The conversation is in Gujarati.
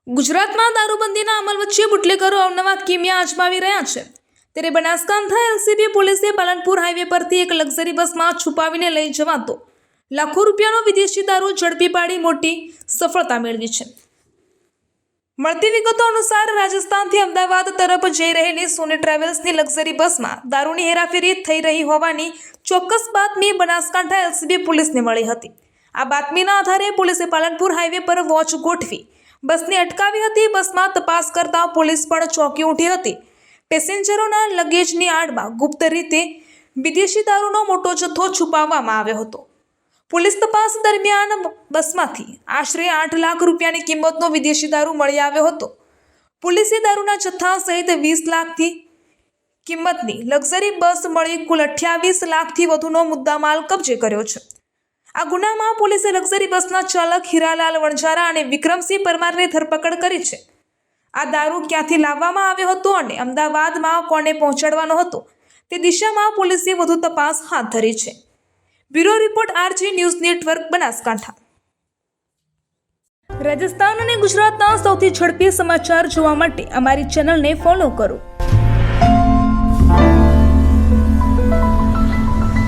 ગુજરાતમાં દારૂબંધીના અમલ વચ્ચે બુટલેગરો અવનવા કિમિયા અજમાવી રહ્યા છે। ત્યારે બનાસકાંઠા એલસીબી પોલીસે પાલનપુર હાઈવે પરથી એક લક્ઝરી બસમાં છુપાવીને લઈ જવાતો લાખો રૂપિયાનો વિદેશી દારૂ ઝડપી પાડી મોટી સફળતા મેળવી છે। મળતી વિગતો અનુસાર રાજસ્થાનથી અમદાવાદ તરફ જઈ રહેલી સોની ટ્રાવેલ્સની લક્ઝરી બસમાં દારૂની હેરાફેરી થઈ રહી હોવાની ચોક્કસ બાતમી બનાસકાંઠા એલસીબી પોલીસને મળી હતી। આ બાતમીના આધારે પોલીસે પાલનપુર હાઈવે પર વોચ ગોઠવી બસને અટકાવી હતી। બસમાં તપાસ કરતા પોલીસ પણ ચોંકી ઉઠી હતી। પેસેન્જરોના લગેજની આડમાં ગુપ્ત રીતે વિદેશી દારૂનો મોટો જથ્થો છુપાવવામાં આવ્યો હતો। પોલીસ તપાસ દરમિયાન બસમાંથી આશરે 8 લાખ રૂપિયાની કિંમતનો વિદેશી દારૂ મળી આવ્યો હતો। પોલીસે દારૂના જથ્થા સહિત 20 લાખથી કિંમતની લક્ઝરી બસ મળી કુલ 28 લાખથી વધુનો મુદ્દામાલ કબજે કર્યો છે। આ ગુનામાં પોલીસે લક્ઝરી બસના ચાલક હીરાલાલ વણજારા અને વિક્રમસિંહ પરમારની ધરપકડ કરી છે। આ દારૂ ક્યાંથી લાવવામાં આવ્યો હતો અને અમદાવાદમાં કોને પહોંચાડવાનો હતો તે દિશામાં પોલીસે વધુ તપાસ હાથ ધરી છે। Bureau report R G news network Banaskantha. Rajasthan અને ગુજરાતના સૌથી ઝડપી સમાચાર જોવા માટે અમારી ચેનલને ફોલો કરો।